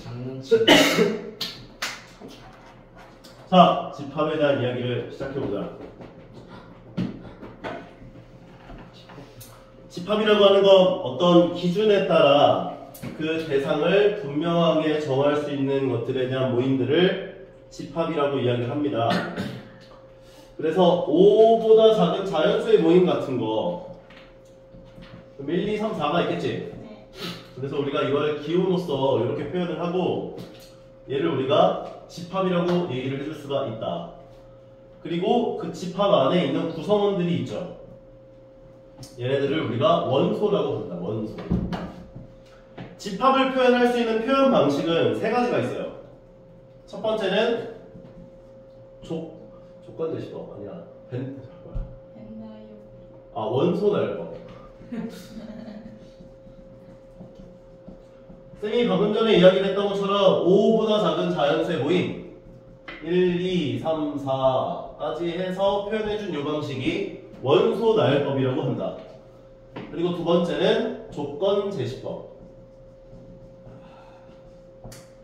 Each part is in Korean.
장난치. 자, 집합에 대한 이야기를 시작해보자. 집합이라고 하는 건 어떤 기준에 따라 그 대상을 분명하게 정할 수 있는 것들에 대한 모임들을 집합이라고 이야기를 합니다. 그래서 5보다 작은 자연수의 모임 같은 거 1, 2, 3, 4가 있겠지? 그래서 우리가 이걸 기호로서 이렇게 표현을 하고 얘를 우리가 집합이라고 얘기를 해줄 수가 있다. 그리고 그 집합 안에 있는 구성원들이 있죠. 얘네들을 우리가 원소라고 부른다. 원소. 집합을 표현할 수 있는 표현 방식은 세 가지가 있어요. 첫 번째는 조건 제시법 아니야. 원소 날법. 쌤이 방금 전에 이야기했던 것처럼 5보다 작은 자연수의 모임 1, 2, 3, 4까지 해서 표현해준 이 방식이 원소 나열법이라고 한다. 그리고 두 번째는 조건 제시법.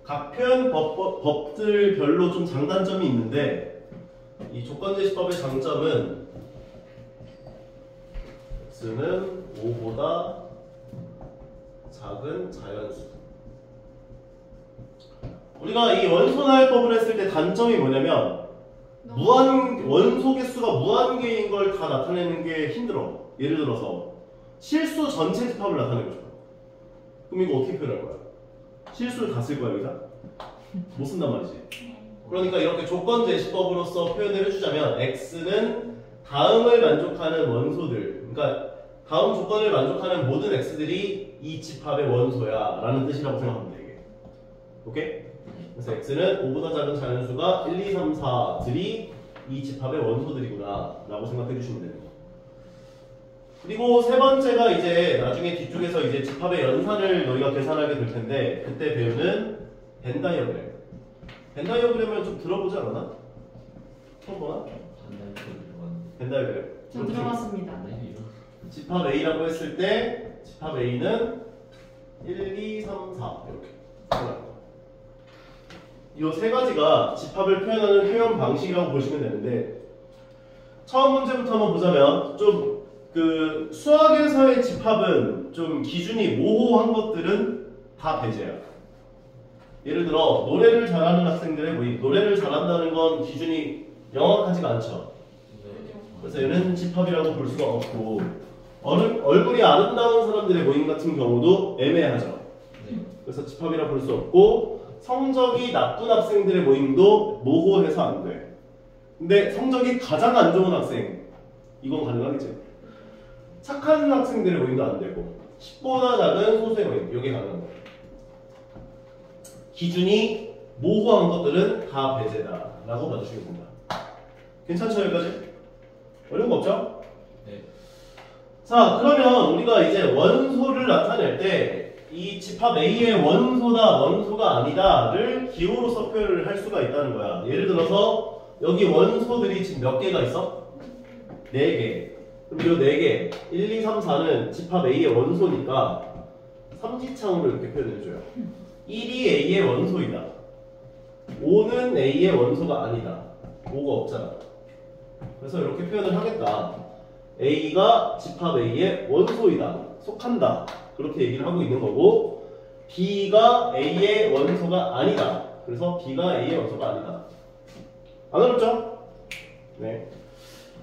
각 표현 법들별로 좀 장단점이 있는데 이 조건 제시법의 장점은 x는 5보다 작은 자연수. 우리가 이 원소나열법을 했을 때 단점이 뭐냐면 원소 개수가 무한계인 걸 다 나타내는 게 힘들어. 예를 들어서 실수 전체 집합을 나타내고 싶어. 그럼 이거 어떻게 표현할 거야? 실수를 다 쓸 거야 여기다? 못 쓴단 말이지. 그러니까 이렇게 조건 제시법으로서 표현을 해주자면 x는 다음을 만족하는 원소들, 그러니까 다음 조건을 만족하는 모든 x들이 이 집합의 원소야 라는 뜻이라고 생각하면 돼 이게. 오케이? 그래서 x는 5보다 작은 자연수가 1, 2, 3, 4들이 이 집합의 원소들이구나 라고 생각해 주시면 됩니다. 그리고 세 번째가 이제 나중에 뒤쪽에서 이제 집합의 연산을 너희가 계산하게 될 텐데 그때 배우는 벤 다이어그램. 벤 다이어그램을 좀 들어보지 않았나? 처음 보나? 벤 다이어그램. 저 들어봤습니다. 집합 A라고 했을 때 집합 A는 1, 2, 3, 4 이렇게. 이 세 가지가 집합을 표현하는 표현 방식이라고 보시면 되는데 처음 문제부터 한번 보자면 좀 그 수학에서의 집합은 좀 기준이 모호한 것들은 다 배제야. 예를 들어 노래를 잘하는 학생들의 모임. 노래를 잘한다는 건 기준이 명확하지가 않죠. 그래서 얘는 집합이라고 볼 수가 없고 얼굴이 아름다운 사람들의 모임 같은 경우도 애매하죠. 그래서 집합이라 볼 수 없고 성적이 나쁜 학생들의 모임도 모호해서 안 돼. 근데 성적이 가장 안 좋은 학생 이건 가능하겠지. 착한 학생들의 모임도 안 되고 10보다 작은 소수의 모임 이게 가능한 거예요. 기준이 모호한 것들은 다 배제다 라고 봐주시면 됩니다. 괜찮죠 여기까지? 어려운 거 없죠? 네. 자 그러면 우리가 이제 원소를 나타낼 때 이 집합 A의 원소다 원소가 아니다를 기호로서 표현을 할 수가 있다는 거야. 예를 들어서 여기 원소들이 지금 몇 개가 있어? 4개. 그럼 이 4개 1, 2, 3, 4는 집합 A의 원소니까 삼지창으로 이렇게 표현해줘요. 1이 A의 원소이다. 5는 A의 원소가 아니다. 5가 없잖아. 그래서 이렇게 표현을 하겠다. A가 집합 A의 원소이다. 속한다. 그렇게 얘기를 하고 있는 거고 B가 A의 원소가 아니다. 그래서 B가 A의 원소가 아니다. 안 어렵죠? 네.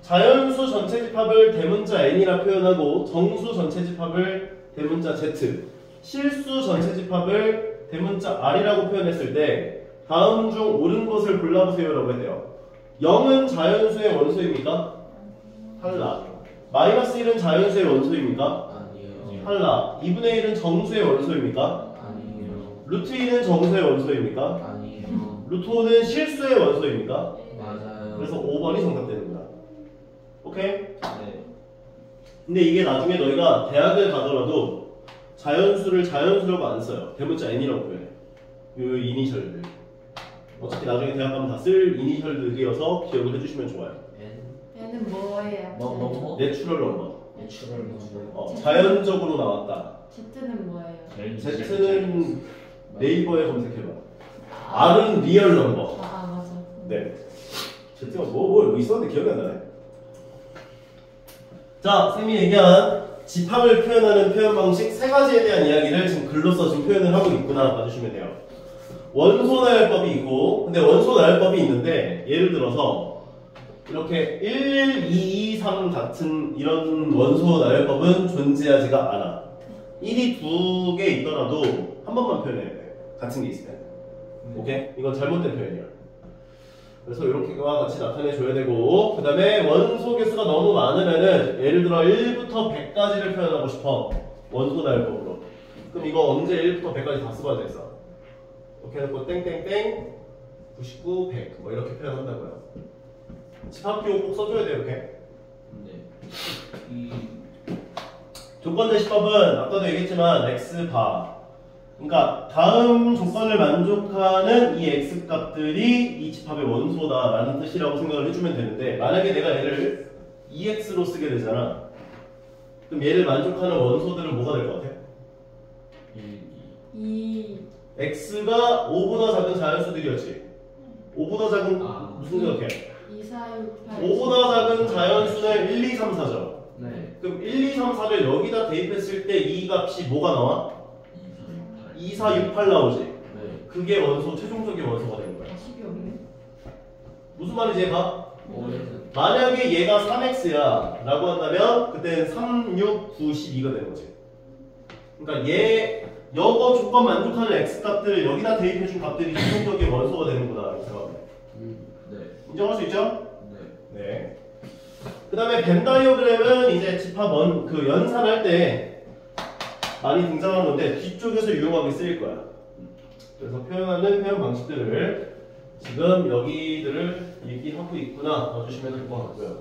자연수 전체 집합을 대문자 N이라 표현하고 정수 전체 집합을 대문자 Z, 실수 전체 집합을 대문자 R이라고 표현했을 때 다음 중 옳은 것을 골라보세요 라고 했대요. 0은 자연수의 원소입니까? 탈락. 마이너스 1은 자연수의 원소입니까? 아니요. 탈락. 2분의 1은 정수의 원소입니까? 아니요. 루트 2는 정수의 원소입니까? 아니요. 루트 5는 실수의 원소입니까? 맞아요. 그래서 5번이 정답되는 거야. 오케이? 네. 근데 이게 나중에 너희가 대학을 가더라도 자연수를 자연수라고 안 써요. 대문자 N이라고 표현해. 요 이니셜들. 어차피 나중에 대학 가면 다 쓸 이니셜들이어서 기억을 해주시면 좋아요. 얘는 뭐예요? 뭐? 내추럴 넘버. 내추럴 넘버. 자연적으로 나왔다. Z는 뭐예요? Z는 네이버에 검색해봐. R은 리얼 넘버. 맞아. 네. Z가 뭐 있었는데 기억이 안 나네. 자, 쌤이 얘기한 집합을 표현하는 표현 방식 세 가지에 대한 이야기를 지금 글로써 지금 표현을 하고 있구나 봐주시면 돼요. 원소 나열법이 있고, 근데 원소 나열법이 있는데 예를 들어서 이렇게 1, 2, 3 같은 이런 원소 나열법은 존재하지가 않아. 1이 두 개 있더라도 한 번만 표현해야 돼. 같은 게 있으면. 오케이? 이건 잘못된 표현이야. 그래서 이렇게와 같이 나타내줘야 되고, 그 다음에 원소 개수가 너무 많으면은 예를 들어 1부터 100까지를 표현하고 싶어. 원소 나열법으로. 그럼 이거 언제 1부터 100까지 다 써봐야 되겠어? 이렇게 해놓고 땡땡땡 99, 100 뭐 이렇게 표현한다고요. 집합 기호 꼭 써줘야 돼요. 이렇게. 조건제 시법은 아까도 얘기했지만 X바, 그러니까 다음 조건을 만족하는 이 X 값들이 이 집합의 원소다라는 뜻이라고 생각을 해주면 되는데, 만약에 내가 얘를 EX로 쓰게 되잖아. 그럼 얘를 만족하는 원소들은 뭐가 될 것 같아? 2. X가 5보다 작은 자연수들이었지. 5보다 작은 무슨 생각해? 2, 4, 6, 8. 5보다 작은 자연수는 1, 2, 3, 4죠. 네. 그럼 1, 2, 3, 4를 여기다 대입했을 때 이 값이 뭐가 나와? 2, 4, 6, 8 나오지. 네. 그게 원소, 최종적인 원소가 되는 거야. 10이 없네. 무슨 말인지 봐. 오해는. 만약에 얘가 3x야 라고 한다면 그때는 3, 6, 9, 12가 되는 거지. 그러니까 여거 조건 만족하는 x 값들을 여기다 대입해준 값들이 최종적인 원소가 되는구나 라고 생각합니다. 네. 인정할 수 있죠? 네. 네. 그 다음에 벤 다이어그램은 이제 집합 연산할 때 많이 등장하는 건데 뒤쪽에서 유용하게 쓰일 거야. 그래서 표현하는 표현 방식들을 지금 여기들을 얘기하고 있구나 봐주시면 될 것 같고요.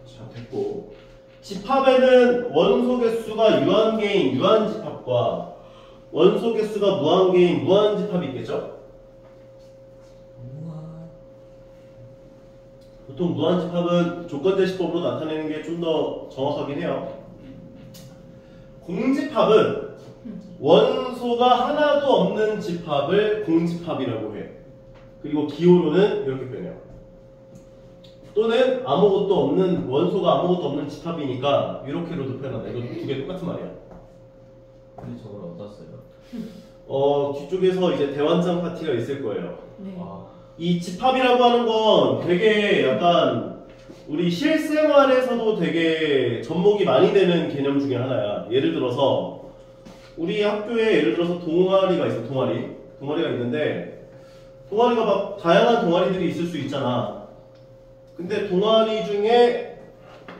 자, 됐고. 집합에는 원소 개수가 유한계인 유한집합과 원소 개수가 무한계인 무한집합이 있겠죠? 보통 무한집합은 조건제시법으로 나타내는 게 좀 더 정확하긴 해요. 공집합은 원소가 하나도 없는 집합을 공집합이라고 해. 그리고 기호로는 이렇게 표현해요. 또는 아무것도 없는 원소가 아무것도 없는 집합이니까 이렇게로도 표현한다. 이거 두 개 똑같은 말이야. 근데 저걸 어디다 써요? 뒤쪽에서 이제 대환장 파티가 있을 거예요. 네. 이 집합이라고 하는 건 되게 약간 우리 실생활에서도 되게 접목이 많이 되는 개념 중에 하나야. 예를 들어서 우리 학교에 예를 들어서 동아리가 있어. 동아리가 있는데 동아리가 막 다양한 동아리들이 있을 수 있잖아. 근데 동아리 중에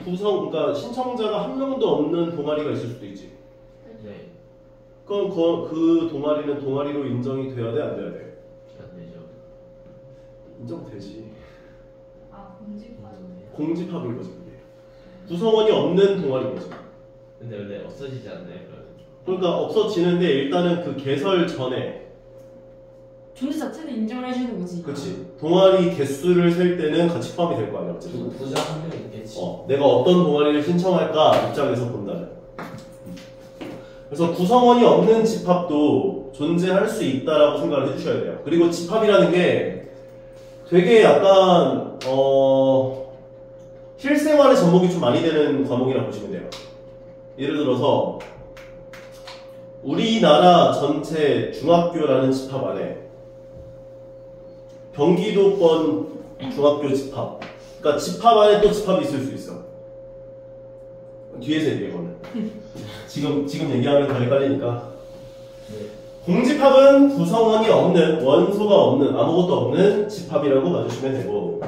그러니까 신청자가 한 명도 없는 동아리가 있을 수도 있지. 네. 그럼 그 동아리는 동아리로 인정이 돼야 돼, 안 돼야 돼? 안 되죠. 인정되지. 공집합이네. 공집합인 거지 그게. 구성원이 없는 동아리인 거지. 근데 원래 없어지지 않나요? 그러니까 없어지는데 일단은 그 개설 전에, 존재 자체는 인정을 해주는 거지. 그치, 동아리 개수를 셀 때는 같이 포함이 될 거 아니야. 어쨌든. 부자 한 명 있겠지. 내가 어떤 동아리를 신청할까 입장에서 본다면. 그래서 구성원이 없는 집합도 존재할 수 있다라고 생각을 해주셔야 돼요. 그리고 집합이라는 게 되게 약간 실생활의 접목이 좀 많이 되는 과목이라고 보시면 돼요. 예를 들어서 우리나라 전체 중학교라는 집합 안에 경기도권 중학교 집합, 그러니까 집합 안에 또 집합이 있을 수 있어. 뒤에서 얘기해 보면 지금 얘기하면 더 헷갈리니까. 공집합은 구성원이 없는, 원소가 없는, 아무것도 없는 집합이라고 봐주시면 되고,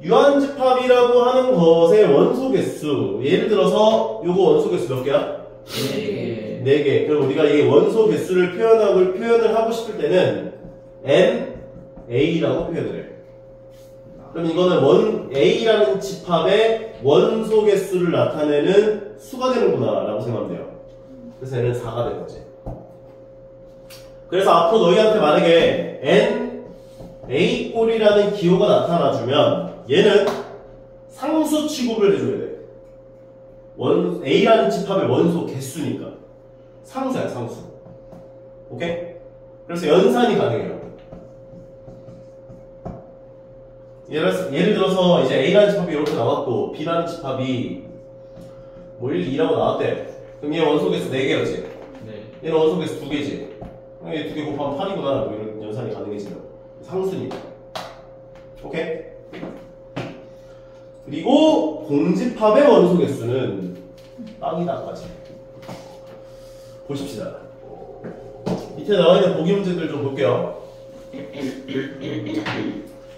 유한집합이라고 하는 것의 원소 개수, 예를 들어서 요거 원소 개수 몇 개야? 4개. 4개. 그럼 우리가 이 원소 개수를 표현을 하고 싶을 때는 NA라고 표현을 해. 그럼 이거는 A라는 집합의 원소 개수를 나타내는 수가 되는구나 라고 생각하면 돼요. 그래서 얘는 4가 되는 거지. 그래서 앞으로 너희한테 만약에 NA 꼴이라는 기호가 나타나주면 얘는 상수 취급을 해줘야 돼. A라는 집합의 원소 개수니까 상수야 상수. 오케이? 그래서 연산이 가능해요. 예를 들어서 이제 A라는 집합이 이렇게 나왔고 B라는 집합이 뭐 1, 2라고 나왔대. 그럼 얘 원소 개수 4개였지? 네. 얘는 원소 개수 2개지? 얘 2개 곱하면 8이구나. 뭐 이런 연산이 가능해지면 상수니까. 오케이? 그리고 공집합의 원소 개수는 빵이다까지. 보십시다. 밑에 나와 있는 보기 문제들 좀 볼게요.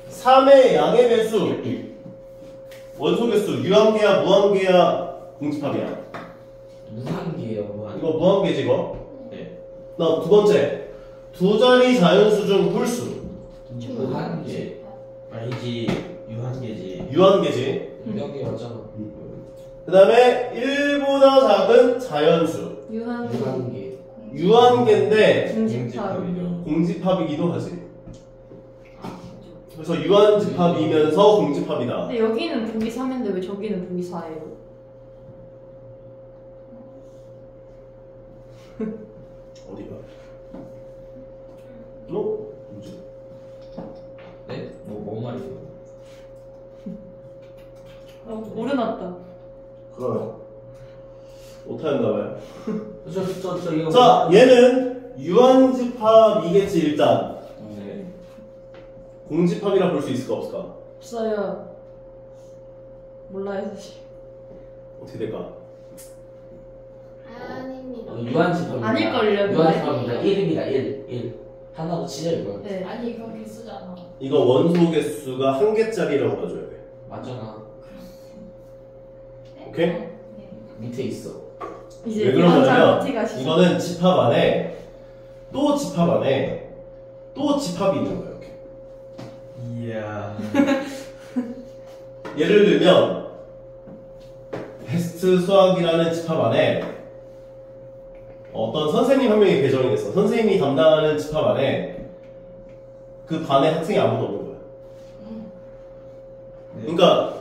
3의 양의 배수 원소 개수 유한계야 무한계야 공집합이야? 무한계예요, 무한. 이거 무한계지 이거? 네. 나 두 번째 두 자리 자연수 중 홀수 무한계. 아니지, 유한계지. 유한계지. 유한계 맞잖아. 그 다음에 1보다 작은 자연수 유한계. 유한계인데 공집합이요. 공집합이기도 하지. 그래서 유한집합이면서 공집합이다. 근데 여기는 보기 3인데 왜 저기는 보기 4예요? 어디가? 너? 뭐지? 네? 뭐 말이에요? 오르났다. 그러면 오타였나봐요. 저 이거. 자, 얘는 유한집합이겠지 일단. 네. 공집합이라 볼 수 있을까 없을까? 없어요. 몰라요 사실. 어떻게 될까? 아닙니다. 유한집합입니다. 아닐걸요. 유한집합입니다. 1입니다. 1. 하나도 치죠 이거. 네. 아니 이거 개수잖아. 이거 원소 개수가 한 개짜리라고 봐줘야 돼. 맞잖아. 오케이? 네. 밑에 있어. 이제 왜 비van장 그러냐면 파티가 시작. 이거는 집합 안에 또 집합 안에 또 집합이 있는 거예요. 이렇게. 이야. 예를 들면 베스트 수학이라는 집합 안에 어떤 선생님 한 명이 배정이 됐어. 선생님이 담당하는 집합 안에 그 반에 학생이 아무도 없는 거야. 그러니까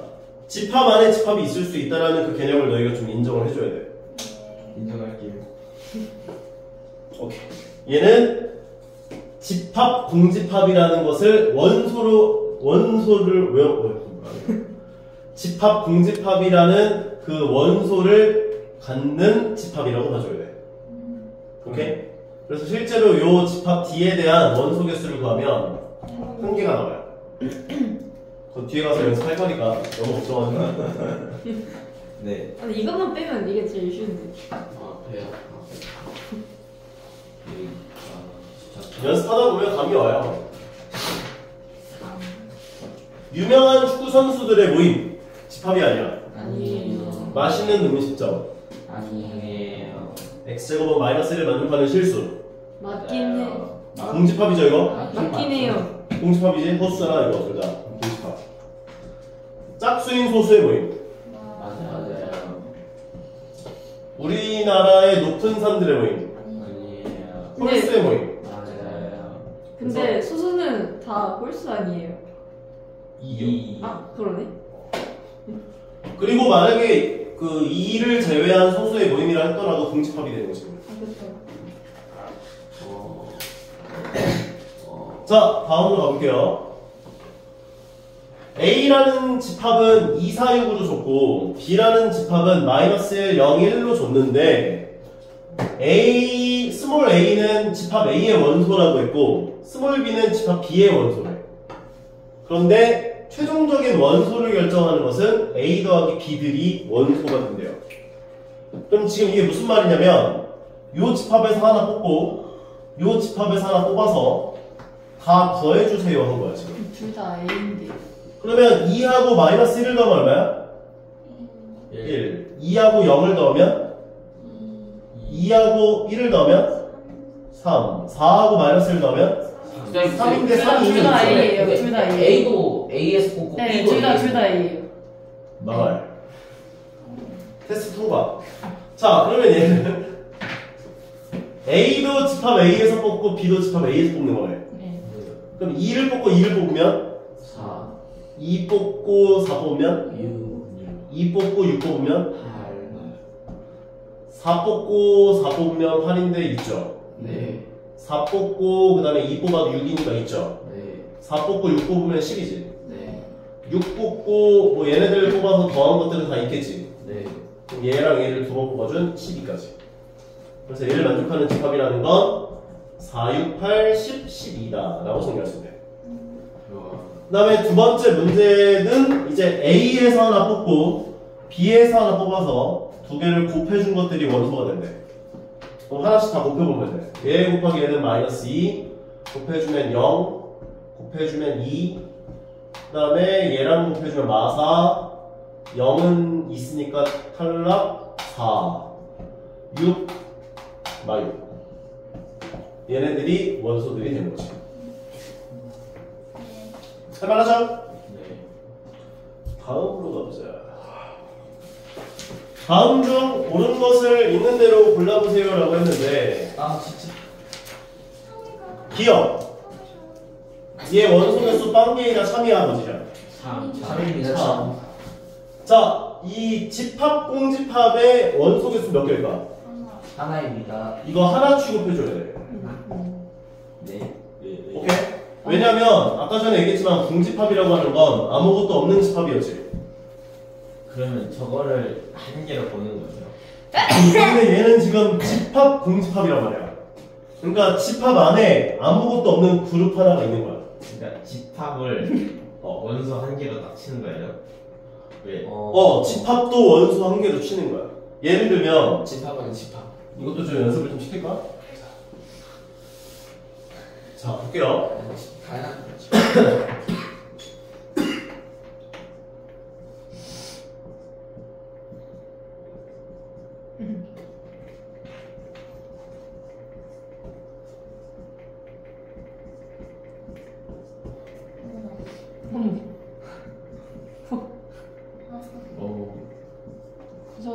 집합 안에 집합이 있을 수 있다는 그 개념을 너희가 좀 인정을 해줘야 돼. 인정할게요. 오케이. 얘는 집합 공집합이라는 것을 원소를 집합 공집합이라는 그 원소를 갖는 집합이라고 봐줘야 돼. 오케이? 그래서 실제로 요 집합 D에 대한 원소 개수를 구하면 한 개가 나와요. 그 뒤에 가서 연습할 거니까 너무 걱정하지 마. 네. 아니 이것만 빼면 이게 제일 쉬운데. 그래요. 연습하다 보면 감이 와요. 유명한 축구 선수들의 모임 집합이 아니야. 아니에요. 맛있는 음식점 아니에요. x제곱은 마이너스 1을 만족하는 실수 맞긴 해. 공집합이죠 이거? 맞긴 해요. 공집합이지? 허수잖아 이거 둘 다. 공집합. 짝수인 소수의 모임 맞아요. 우리나라의 높은 산들의 모임 아니에요. 홀수의 모임 맞아요. 근데 소수는 다 홀수 아니에요. 이. 아 그러네. 그리고 만약에 그 2를 제외한 소수의 모임이라 했더라도 공집합이 되는 거지. 아 그렇죠. 자, 다음으로 가볼게요. A라는 집합은 2, 4, 6으로 줬고 B라는 집합은 마이너스 1, 0, 1로 줬는데 스몰 a는 집합 A의 원소라고 했고 스몰 b는 집합 B의 원소래. 그런데 최종적인 원소를 결정하는 것은 A 더하기 B들이 원소가 된대요. 그럼 지금 이게 무슨 말이냐면 요 집합에서 하나 뽑고 요 집합에서 하나 뽑아서 다 더해주세요 한 거야 지금. 둘 다 A인데. 그러면 2하고 마이너스 1을 더하면 얼마야? 1. 2하고 0을 더하면 2하고 1을 더하면 3. 4하고 마이너스 1을 더하면 3인데 3이 둘 이미 다 있어. A예요. 둘 다 A. A도 A에서 뽑고 네, B도 둘 다 A에서 A예요. 망할. 테스트 통과. 자, 그러면 얘는 A도 집합 A에서 뽑고 B도 집합 A에서 뽑는 거네. 네. 그럼 2를 뽑고 2를 뽑으면 4, 2 뽑고 4 뽑으면 6, 2 뽑고 6 뽑으면 8, 4 뽑고 4 뽑으면 8인데 있죠. 네. 4 뽑고 그 다음에 2 뽑아도 6이니까 있죠. 네. 4 뽑고 6 뽑으면 10이지. 네. 6 뽑고 뭐 얘네들 뽑아서 더한 것들은 다 있겠지. 네. 그럼 얘랑 얘를 두 번 뽑아준 12까지. 그래서 얘를 만족하는 집합이라는 건 4, 6, 8, 10, 12다 라고 정리할 수 있네. 그 다음에 두 번째 문제는 이제 A에서 하나 뽑고 B에서 하나 뽑아서 두 개를 곱해준 것들이 원소가 된대. 그럼 하나씩 다 곱해보면 돼. 얘 곱하기 얘는 마이너스 2, 곱해주면 0, 곱해주면 2, 그 다음에 얘랑 곱해주면 마사, 0은 있으니까 탈락, 4, 6, 마6. 얘네들이 원소들이 되는 거지. 할만하죠? 네. 다음으로 가보자. 다음 중 옳은 것을 있는 대로 골라보세요 라고 했는데 아 진짜. 기억 얘 원소 개수 빵개이다 참이야 뭐지냐. 3입니다. 참. 자, 이 집합 공집합의 원소 개수 몇 개일까? 하나입니다. 이거 하나 취급해줘야 돼. 네. 오케이? 왜냐면 아까 전에 얘기했지만 공집합이라고 하는 건 아무것도 없는 집합이었지. 그러면 저거를 한 개로 보는 거죠. 근데 얘는 지금 집합 공집합이란 말이야. 그러니까 집합 안에 아무것도 없는 그룹 하나가 있는 거야. 그러니까 집합을 원소 한 개로 딱 치는 거예요. 왜? 집합도 원소 한 개로 치는 거야. 예를 들면 집합은 집합. 이것도 좀 연습을 좀 시킬까? 자, 볼게요. 다양한 거지.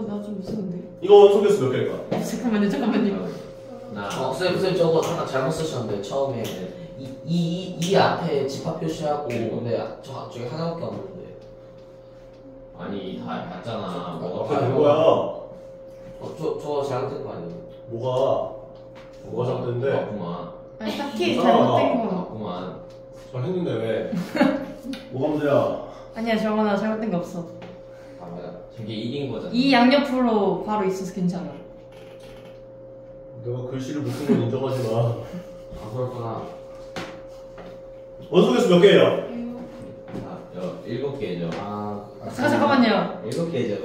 나 좀 무서운데. 이거 원소 개수 몇 개일까? 잠깐만요. 쌤 저거 잠깐 잘못 쓰셨는데 처음에 이 앞에 집합 표시하고 근데 저기 하나밖에 없는데. 아니 다 봤잖아. 앞에 된 거야. 저 잘못된 거 아니에요? 뭐가 잘못됐는데? 맞구만. 아니 딱히 아, 잘못된 건 맞구만. 잘했는데 왜? 뭐가 문제야? 아니야. 정원아 잘못된 거 없어. 아 맞아. 저게 1인 거잖아. 이 양옆으로 바로 있어서 괜찮아. 내가 글씨를 못 쓴 건 인정하지 마. 아 그렇구나. 원소 개수 몇 개예요? 7개죠. 잠깐만요. 7개죠.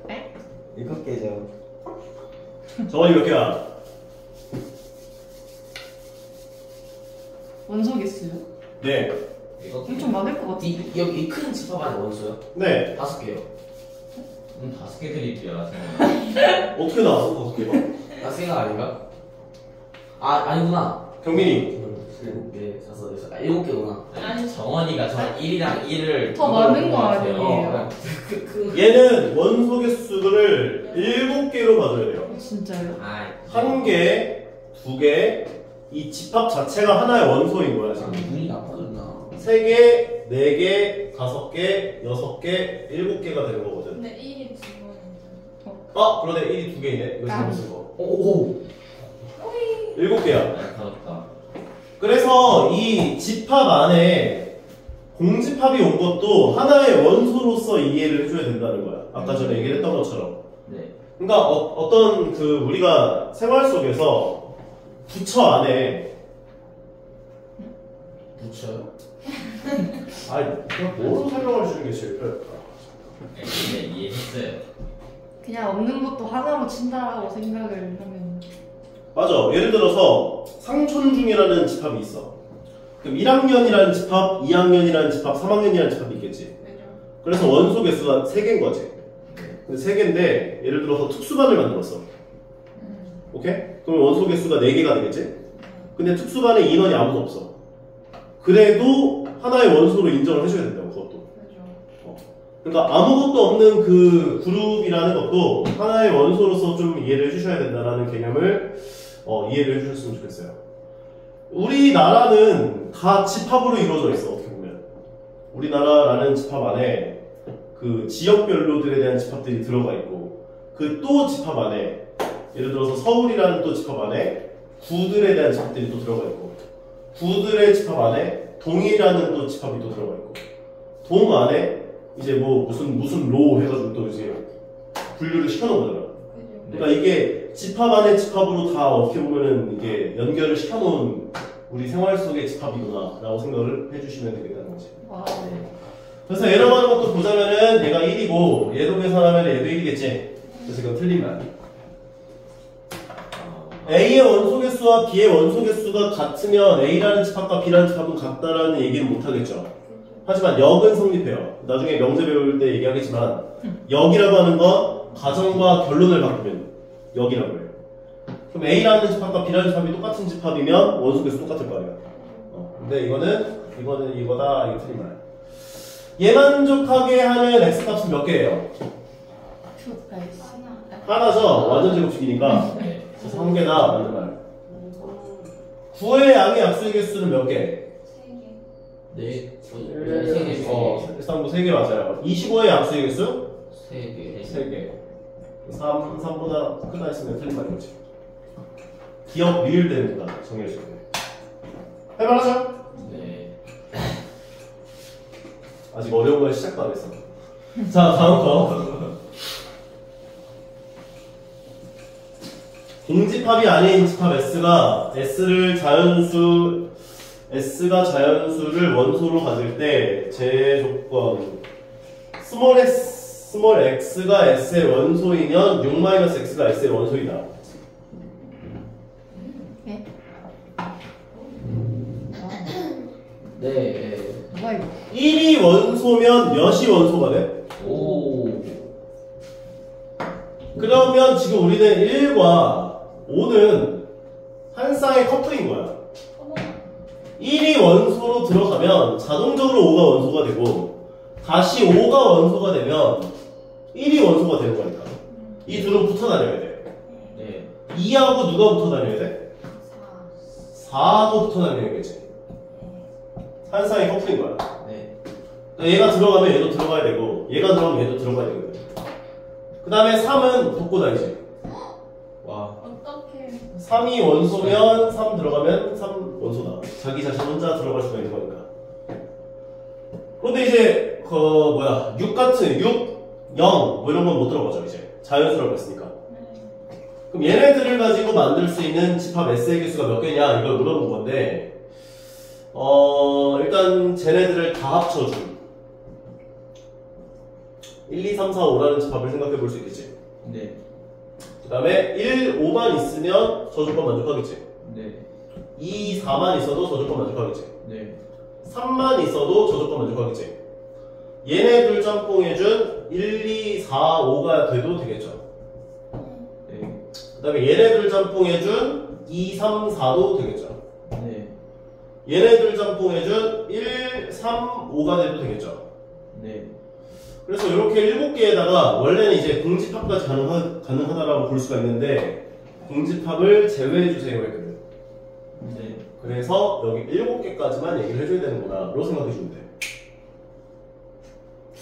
8? 7개죠. 정원이 몇 개야? 원소 개수요? 네. 엄청 많을 것 같은데. 여기 이 큰 집합 안에 원소요? 네. 5개요. 5개 드릴게요. 어떻게 나왔어? 5개가? 5개가 아닌가? 아니구나. 경민이. 7개, 7개구나. 아니 정원이가 저 1이랑 1을 더 많은 거 아니에요? 얘는 원소 개수를 7개로 봐줘야 돼요. 진짜요? 한 개, 두 개, 이 집합 자체가 하나의 원소인 거야 지금. 눈이 나빠졌나? 3개, 4개, 5개, 6개, 7개가 되는 거거든. 근데 1이 두 번이잖아. 그러네. 1이 두 개이네. 이거 잘못 쓴 거. 오. 7개야. 날카롭다. 그래서 이 집합 안에 공집합이 온 것도 하나의 원소로서 이해를 해줘야 된다는 거야. 아까 전에 얘기를 했던 것처럼. 네. 그러니까 어떤 우리가 생활 속에서 부처 안에 붙여요? 그냥 뭐로 설명을 주는 게 제일 편할까? 네, 이해했어요. 그냥 없는 것도 하나로 친다라고 생각을 하면. 맞아. 예를 들어서 상촌중이라는 집합이 있어. 그럼 1학년이라는 집합, 2학년이라는 집합, 3학년이라는 집합이 있겠지. 그래서 원소 개수가 3개인 거지. 근데 3개인데 예를 들어서 특수반을 만들었어. 오케이? 그럼 원소 개수가 4개가 되겠지? 근데 특수반에 인원이 아무도 없어. 그래도 하나의 원소로 인정을 해줘야 된다고, 그것도. 그러니까 아무것도 없는 그 그룹이라는 것도 하나의 원소로서 좀 이해를 해주셔야 된다는 개념을 이해를 해주셨으면 좋겠어요. 우리나라는 다 집합으로 이루어져 있어, 어떻게 보면. 우리나라라는 집합 안에 그 지역별로들에 대한 집합들이 들어가 있고, 그 또 집합 안에 예를 들어서 서울이라는 또 집합 안에 구들에 대한 집합들이 또 들어가 있고 구들의 집합 안에 동이라는 또 집합이 또 들어가 있고 동 안에 이제 뭐 무슨 로 해가지고 또 이제 분류를 시켜놓은 거잖아. 그러니까 이게 집합 안에 집합으로 다 어떻게 보면은 이게 연결을 시켜놓은 우리 생활 속의 집합이구나 라고 생각을 해주시면 되겠다는 거지. 와. 그래서 에러가는 것도 보자면은 얘가 1이고 얘도 계산하면 얘도 1이겠지. 그래서 이건 틀린 말. A의 원소 개수와 B의 원소 개수가 같으면 A라는 집합과 B라는 집합은 같다라는 얘기는 못하겠죠. 하지만 역은 성립해요. 나중에 명제 배울 때 얘기하겠지만 역이라고 하는 건 가정과 결론을 바꾸면 역이라고 해요. 그럼 A라는 집합과 B라는 집합이 똑같은 집합이면 원소 개수 똑같을 거 아니야. 근데 이거는 이거다. 이거 틀린 말. 얘 만족하게 하는 X값은 몇 개예요? 하나죠. 완전 제곱식이니까. 네. 그래서 3개다. 맞는 말. 9의 양의 약수의 개수는 몇 개? 3개. 3개 맞아요. 25의 약수의 개수? 3개. 3개. 3보다 크다 했으면 틀린 말이겠지. 기억 리을 되는 거다. 정해줄 때. 해볼하죠? 네. 아직 어려운 걸 시작도 안 했어. 자, 다음 거. 공집합이 아닌 집합 S가 자연수를 원소로 가질 때 제조건 스몰 x가 S의 원소이면 6-x가 S의 원소이다. 네? 네. 누가 이거? 1이 원소면 몇이 원소가 돼? 오. 그러면 지금 우리는 1과 5는 한 쌍의 커플인 거야. 1이 원소로 들어가면 자동적으로 5가 원소가 되고 다시 5가 원소가 되면 1이 원소가 되는 거니까 이 둘은 붙어 다녀야 돼. 네. 2하고 누가 붙어 다녀야 돼? 4도 붙어 다녀야겠지. 한 쌍의 커플인 거야. 네. 그러니까 얘가 들어가면 얘도 들어가야 되고 얘가 들어가면 얘도 들어가야 되거든. 그 다음에 3은 붙고 다니지. 와. 어떻게 3이 원소면 3 들어가면 3 원소다. 자기 자신 혼자 들어갈 수가 있는 거니까. 그런데 이제 6 같은 6, 0 뭐 이런 건 못 들어가죠. 이제 자연수라고 했으니까. 그럼 얘네들을 가지고 만들 수 있는 집합 S의 개수가 몇 개냐 이걸 물어본 건데 일단 쟤네들을 다 합쳐준 1, 2, 3, 4, 5라는 집합을 생각해 볼 수 있겠지. 네. 그 다음에 1, 5만 있으면 저 조건 만족하겠지. 네. 2, 4만 있어도 저 조건 만족하겠지. 네. 3만 있어도 저 조건 만족하겠지. 얘네들 짬뽕해준 1, 2, 4, 5가 돼도 되겠죠. 네. 그 다음에 얘네들 짬뽕해준 2, 3, 4도 되겠죠. 네. 얘네들 짬뽕해준 1, 3, 5가 돼도 되겠죠. 네. 그래서 이렇게 7개에다가 원래는 이제 공집합까지 가능하다라고 볼 수가 있는데 공집합을 제외해주세요 했거든. 네. 그래서 여기 7개까지만 얘기를 해줘야 되는구나 라고 생각해주면 돼.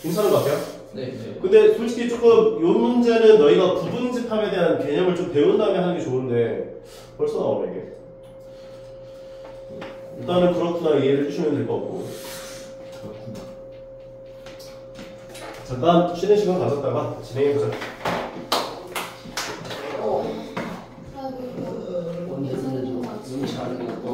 괜찮은 것 같아요? 네. 네. 근데 솔직히 조금 이 문제는 너희가 구분집합에 대한 개념을 좀 배운 다음에 하는 게 좋은데 벌써 나오네 이게. 일단은 그렇구나 이해를 해주시면 될 것 같고. 그렇구나. 잠깐 쉬는 시간 가졌다가 진행해보자.